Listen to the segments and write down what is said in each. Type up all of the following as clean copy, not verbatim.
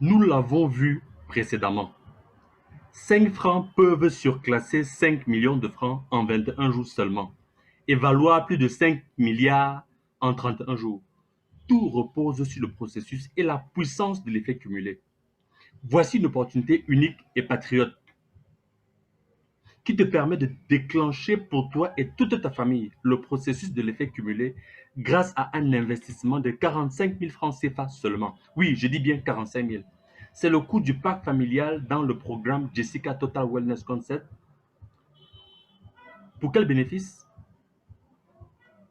Nous l'avons vu précédemment. 5 francs peuvent surclasser 5 millions de francs en 21 jours seulement et valoir plus de 5 milliards en 31 jours. Tout repose sur le processus et la puissance de l'effet cumulé. Voici une opportunité unique et patriote qui te permet de déclencher pour toi et toute ta famille le processus de l'effet cumulé grâce à un investissement de 45 000 francs CFA seulement. Oui, je dis bien 45 000. C'est le coût du pack familial dans le programme Jessica Total Wellness Concept. Pour quel bénéfice?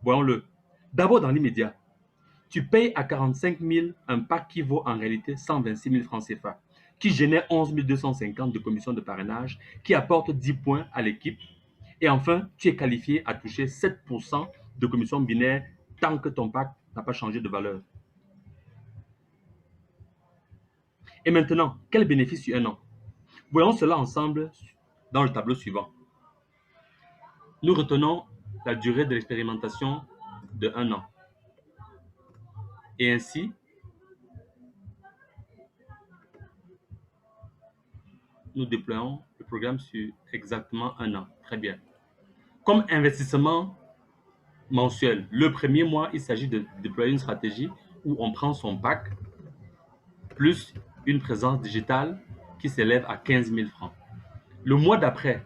Voyons-le. D'abord, dans l'immédiat, tu payes à 45 000 un pack qui vaut en réalité 126 000 francs CFA, qui génère 11 250 de commission de parrainage, qui apporte 10 points à l'équipe. Et enfin, tu es qualifié à toucher 7% de commission binaire tant que ton pack n'a pas changé de valeur. Et maintenant, quel bénéfice sur un an? Voyons cela ensemble dans le tableau suivant. Nous retenons la durée de l'expérimentation de 1 an. Et ainsi, nous déployons le programme sur exactement 1 an. Très bien. Comme investissement mensuel, le premier mois, il s'agit de déployer une stratégie où on prend son pack plus une présence digitale qui s'élève à 15 000 francs. Le mois d'après,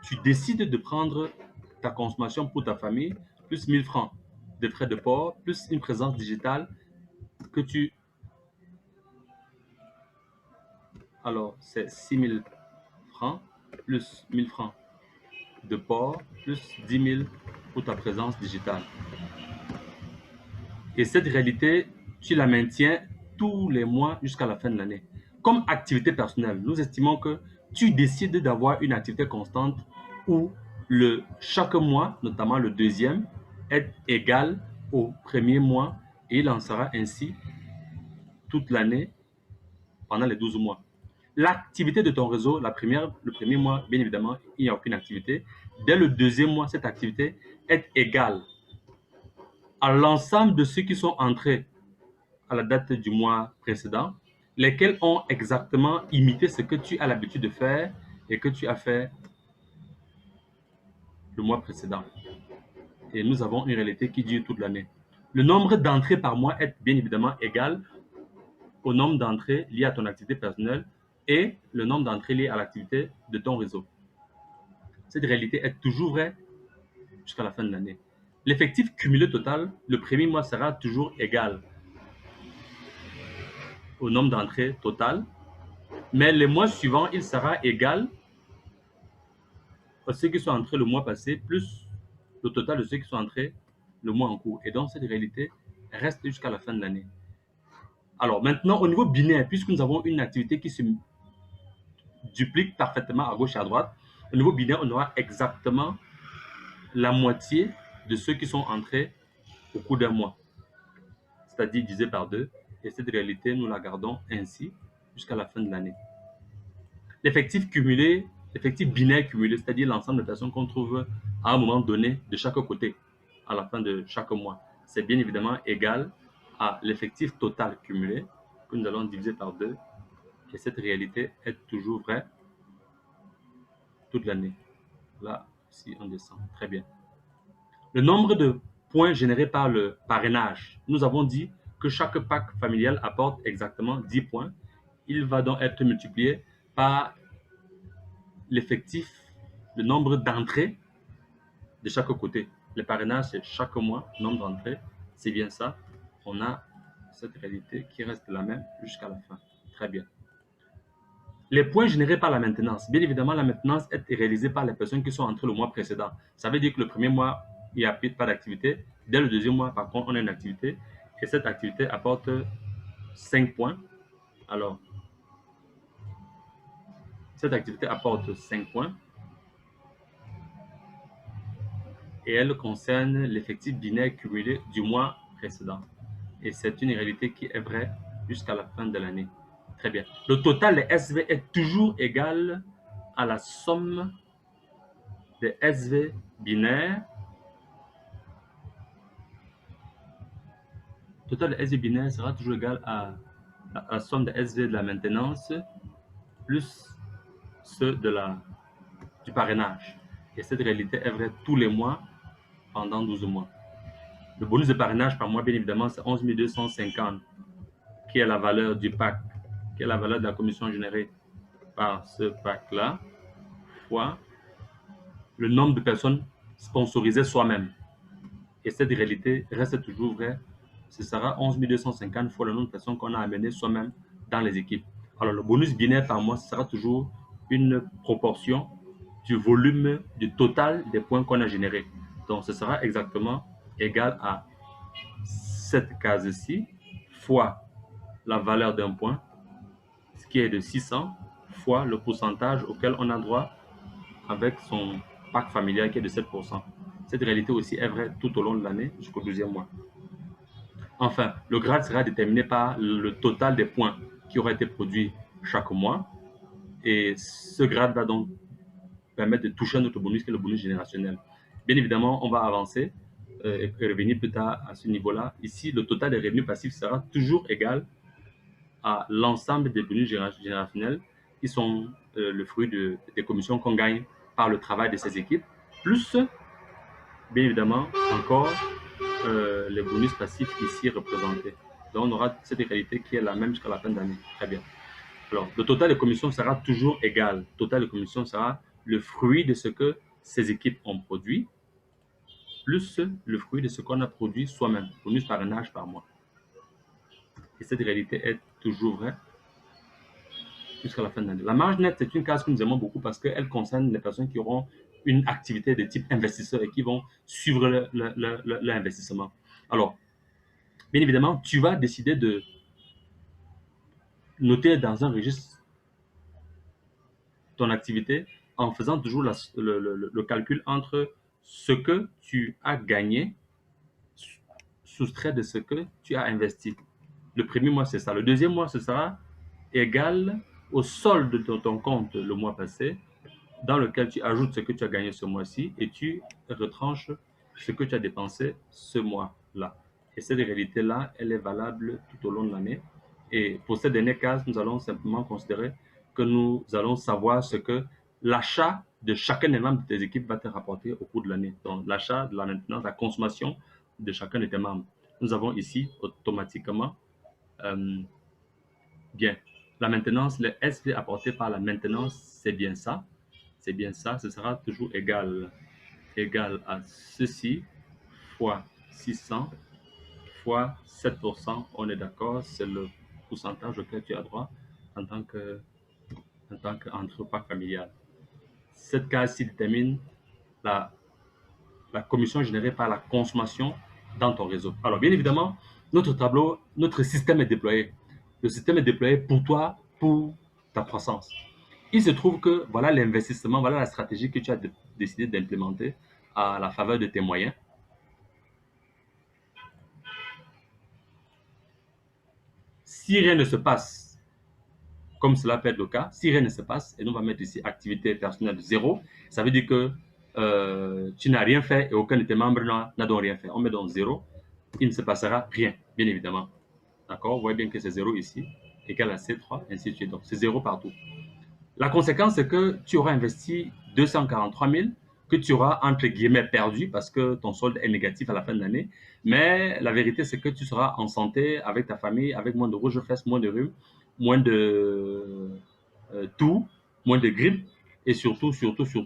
tu décides de prendre ta consommation pour ta famille, plus 1 000 francs de frais de port, plus une présence digitale que tu... Alors, c'est 6 000 francs, plus 1 000 francs de port, plus 10 000 pour ta présence digitale. Et cette réalité, tu la maintiens tous les mois jusqu'à la fin de l'année. Comme activité personnelle, nous estimons que tu décides d'avoir une activité constante où chaque mois, notamment le deuxième, est égal au premier mois et il en sera ainsi toute l'année pendant les 12 mois. L'activité de ton réseau, le premier mois, bien évidemment, il n'y a aucune activité. Dès le deuxième mois, cette activité est égale à l'ensemble de ceux qui sont entrés à la date du mois précédent, lesquels ont exactement imité ce que tu as l'habitude de faire et que tu as fait le mois précédent. Et nous avons une réalité qui dure toute l'année. Le nombre d'entrées par mois est bien évidemment égal au nombre d'entrées liées à ton activité personnelle et le nombre d'entrées liées à l'activité de ton réseau. Cette réalité est toujours vraie jusqu'à la fin de l'année. L'effectif cumulé total, le premier mois sera toujours égal au nombre d'entrées totales, mais les mois suivants, il sera égal à ceux qui sont entrés le mois passé, plus le total de ceux qui sont entrés le mois en cours. Et donc, cette réalité reste jusqu'à la fin de l'année. Alors, maintenant, au niveau binaire, puisque nous avons une activité qui se duplique parfaitement à gauche et à droite, au niveau binaire, on aura exactement la moitié de ceux qui sont entrés au cours d'un mois, c'est-à-dire divisé par 2. Et cette réalité, nous la gardons ainsi jusqu'à la fin de l'année. L'effectif cumulé, l'effectif binaire cumulé, c'est-à-dire l'ensemble de personnes qu'on trouve à un moment donné de chaque côté, à la fin de chaque mois, c'est bien évidemment égal à l'effectif total cumulé que nous allons diviser par 2. Et cette réalité est toujours vraie toute l'année. Là, si on descend, très bien. Le nombre de points générés par le parrainage. Nous avons dit que chaque pack familial apporte exactement 10 points. Il va donc être multiplié par l'effectif, le nombre d'entrées de chaque côté. Le parrainage, c'est chaque mois, nombre d'entrées. C'est bien ça. On a cette réalité qui reste la même jusqu'à la fin. Très bien. Les points générés par la maintenance. Bien évidemment, la maintenance est réalisée par les personnes qui sont entrées le mois précédent. Ça veut dire que le premier mois, il n'y a pas d'activité. Dès le deuxième mois, par contre, on a une activité. Et cette activité apporte 5 points. Alors, cette activité apporte 5 points. Et elle concerne l'effectif binaire cumulé du mois précédent. Et c'est une réalité qui est vraie jusqu'à la fin de l'année. Très bien. Le total des SV est toujours égal à la somme des SV binaires total de SV binaire sera toujours égal à la somme de SV de la maintenance plus ceux du parrainage. Et cette réalité est vraie tous les mois pendant 12 mois. Le bonus de parrainage par mois, bien évidemment, c'est 11 250, qui est la valeur du PAC, qui est la valeur de la commission générée par ce PAC-là, fois le nombre de personnes sponsorisées soi-même. Et cette réalité reste toujours vraie. Ce sera 11 250 fois le nombre de personnes qu'on a amenées soi-même dans les équipes. Alors, le bonus binaire par mois, ce sera toujours une proportion du volume du total des points qu'on a générés. Donc, ce sera exactement égal à cette case-ci fois la valeur d'un point, ce qui est de 600, fois le pourcentage auquel on a droit avec son PAC familial qui est de 7%. Cette réalité aussi est vraie tout au long de l'année jusqu'au 12e mois. Enfin, le grade sera déterminé par le total des points qui auraient été produits chaque mois. Et ce grade va donc permettre de toucher à notre bonus, qui est le bonus générationnel. Bien évidemment, on va avancer et revenir plus tard à ce niveau-là. Ici, le total des revenus passifs sera toujours égal à l'ensemble des bonus générationnels qui sont le fruit des commissions qu'on gagne par le travail de ces équipes, plus, bien évidemment, encore les bonus passifs ici représentés. Donc, on aura cette réalité qui est la même jusqu'à la fin d'année. Très bien. Alors, le total de commissions sera toujours égal. Le total de commissions sera le fruit de ce que ces équipes ont produit, plus le fruit de ce qu'on a produit soi-même, bonus parrainage par mois. Et cette réalité est toujours vraie jusqu'à la fin de l'année. La marge nette, c'est une case que nous aimons beaucoup parce qu'elle concerne les personnes qui auront une activité de type investisseur et qui vont suivre l'investissement. Alors, bien évidemment, tu vas décider de noter dans un registre ton activité en faisant toujours le calcul entre ce que tu as gagné soustrait de ce que tu as investi. Le premier mois, c'est ça. Le deuxième mois, ce sera égal au solde de ton compte le mois passé, dans lequel tu ajoutes ce que tu as gagné ce mois-ci et tu retranches ce que tu as dépensé ce mois-là. Et cette réalité-là, elle est valable tout au long de l'année. Et pour cette dernière case, nous allons simplement considérer que nous allons savoir ce que l'achat de chacun des membres de tes équipes va te rapporter au cours de l'année. Donc, l'achat, de la maintenance, la consommation de chacun de tes membres. Nous avons ici automatiquement, bien, la maintenance, le SV apporté par la maintenance, c'est bien ça. C'est bien ça, ce sera toujours égal à ceci fois 600 fois 7%. On est d'accord, c'est le pourcentage auquel tu as droit en tant qu'entrepreneur familial. Cette case-ci détermine la, la commission générée par la consommation dans ton réseau. Alors, bien évidemment, notre tableau, notre système est déployé. Le système est déployé pour toi, pour ta croissance. Il se trouve que voilà l'investissement, voilà la stratégie que tu as décidé d'implémenter à la faveur de tes moyens. Si rien ne se passe, comme cela peut être le cas, si rien ne se passe, et nous on va mettre ici activité personnelle 0, ça veut dire que tu n'as rien fait et aucun de tes membres n'a donc rien fait. On met donc 0, il ne se passera rien, bien évidemment. D'accord? Vous voyez bien que c'est 0 ici, égal à C3, ainsi de suite. Donc c'est 0 partout. La conséquence, c'est que tu auras investi 243 000 que tu auras, entre guillemets, perdu parce que ton solde est négatif à la fin de l'année. Mais la vérité, c'est que tu seras en santé avec ta famille, avec moins de rouge aux fesses, moins de rhume, moins de toux, moins de grippe et surtout,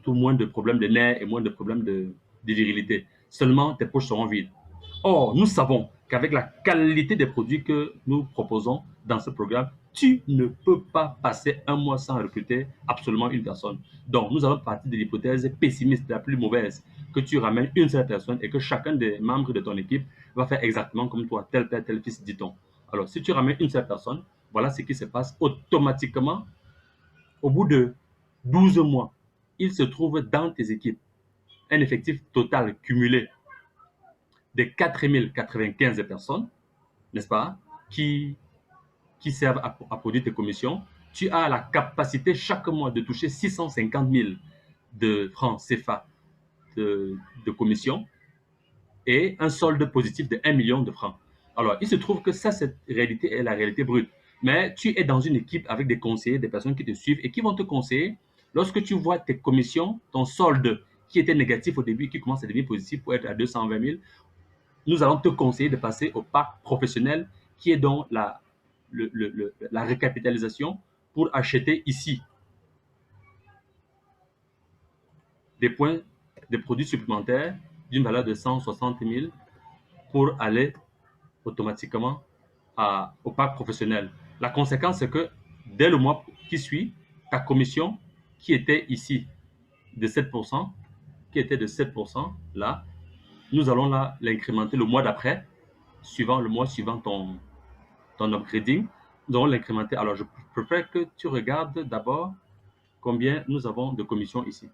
moins de problèmes de nerfs et moins de problèmes de virilité. Seulement, tes poches seront vides. Or, nous savons qu'avec la qualité des produits que nous proposons dans ce programme, tu ne peux pas passer un mois sans recruter absolument une personne. Donc, nous allons partir de l'hypothèse pessimiste, la plus mauvaise, que tu ramènes une seule personne et que chacun des membres de ton équipe va faire exactement comme toi, tel père, tel fils, dit-on. Alors, si tu ramènes une seule personne, voilà ce qui se passe automatiquement. Au bout de 12 mois, il se trouve dans tes équipes un effectif total cumulé de 4095 personnes, n'est-ce pas, qui servent à produire tes commissions. Tu as la capacité chaque mois de toucher 650 000 de francs CFA de commission et un solde positif de 1 million de francs. Alors, il se trouve que ça, cette réalité est la réalité brute. Mais tu es dans une équipe avec des conseillers, des personnes qui te suivent et qui vont te conseiller. Lorsque tu vois tes commissions, ton solde qui était négatif au début, qui commence à devenir positif pour être à 220 000, nous allons te conseiller de passer au parc professionnel qui est donc la récapitalisation pour acheter ici des points, des produits supplémentaires d'une valeur de 160 000 pour aller automatiquement au parc professionnel. La conséquence, c'est que dès le mois qui suit, ta commission qui était ici de 7%, qui était de 7%, là, nous allons l'incrémenter le mois d'après, suivant le mois suivant ton upgrading. Nous allons l'incrémenter. Alors, je préfère que tu regardes d'abord combien nous avons de commissions ici.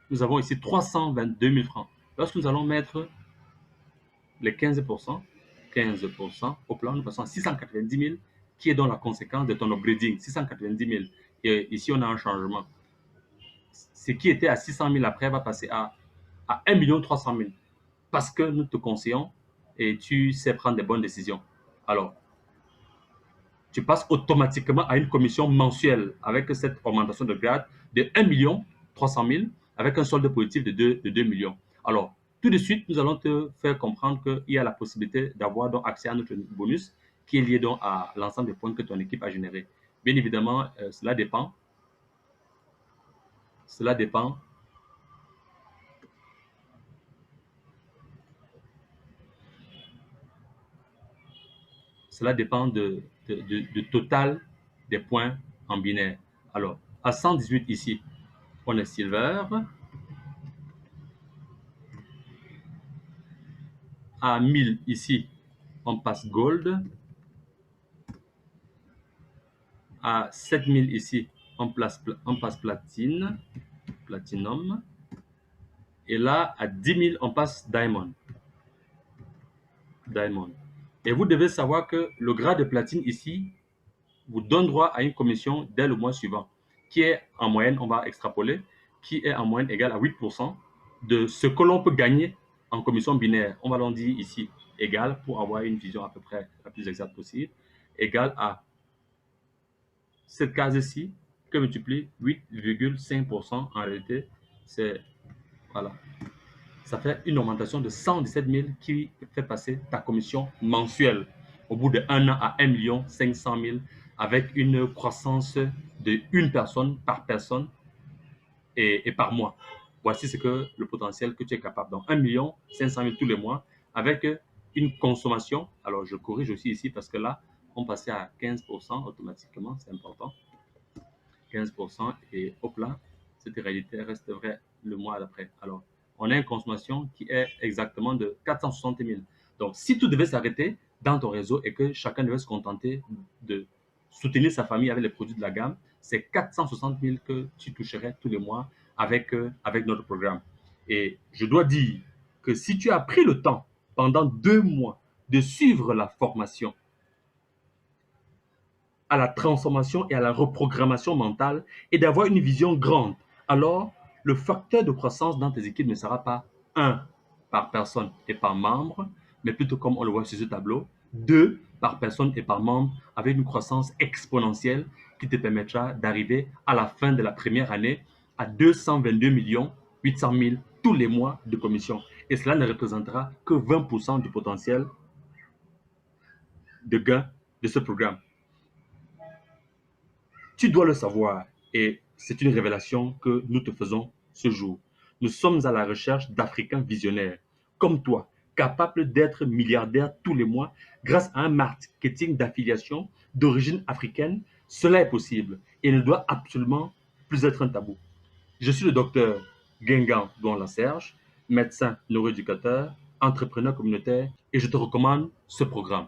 Nous avons ici 322 000 francs. Lorsque nous allons mettre les 15%, 15% au plan, nous passons à 690 000, qui est donc la conséquence de ton upgrading, 690 000. Et ici, on a un changement. Ce qui était à 600 000 après va passer à 1 300 000 parce que nous te conseillons et tu sais prendre des bonnes décisions. Alors, tu passes automatiquement à une commission mensuelle avec cette augmentation de grade de 1 300 000 avec un solde positif de 2 millions. Alors, tout de suite, nous allons te faire comprendre qu'il y a la possibilité d'avoir donc accès à notre bonus qui est lié donc à l'ensemble des points que ton équipe a générés. Bien évidemment, cela dépend Cela dépend du total des points en binaire. Alors, à 118 ici, on est silver. À 1000 ici, on passe gold. À 7000 ici, on passe platine, platinum. Et là, à 10 000, on passe diamond. Diamond. Et vous devez savoir que le grade de platine ici vous donne droit à une commission dès le mois suivant, qui est en moyenne, on va extrapoler, qui est en moyenne égale à 8% de ce que l'on peut gagner en commission binaire. On va l'en dire ici, égal, pour avoir une vision à peu près la plus exacte possible, égal à cette case-ci, que multiplie 8,5%. En réalité, c'est, voilà, ça fait une augmentation de 117 000 qui fait passer ta commission mensuelle au bout d'un an à 1 500 000 avec une croissance de une personne par personne et par mois. Voici ce que le potentiel que tu es capable. Donc 1 500 000 tous les mois avec une consommation. Alors je corrige aussi ici parce que là, on passait à 15% automatiquement, c'est important. 15% et hop là, cette réalité reste vraie le mois d'après. Alors, on a une consommation qui est exactement de 460 000. Donc, si tout devait s'arrêter dans ton réseau et que chacun devait se contenter de soutenir sa famille avec les produits de la gamme, c'est 460 000 que tu toucherais tous les mois avec notre programme. Et je dois dire que si tu as pris le temps pendant 2 mois de suivre la formation, à la transformation et à la reprogrammation mentale et d'avoir une vision grande, alors le facteur de croissance dans tes équipes ne sera pas 1 par personne et par membre, mais plutôt comme on le voit sur ce tableau, 2 par personne et par membre avec une croissance exponentielle qui te permettra d'arriver à la fin de la première année à 222 800 000 tous les mois de commission. Et cela ne représentera que 20% du potentiel de gain de ce programme. Tu dois le savoir et c'est une révélation que nous te faisons ce jour. Nous sommes à la recherche d'Africains visionnaires, comme toi, capables d'être milliardaires tous les mois grâce à un marketing d'affiliation d'origine africaine. Cela est possible et ne doit absolument plus être un tabou. Je suis le docteur Guingamp Douan Serge, médecin neuroéducateur, entrepreneur communautaire et je te recommande ce programme.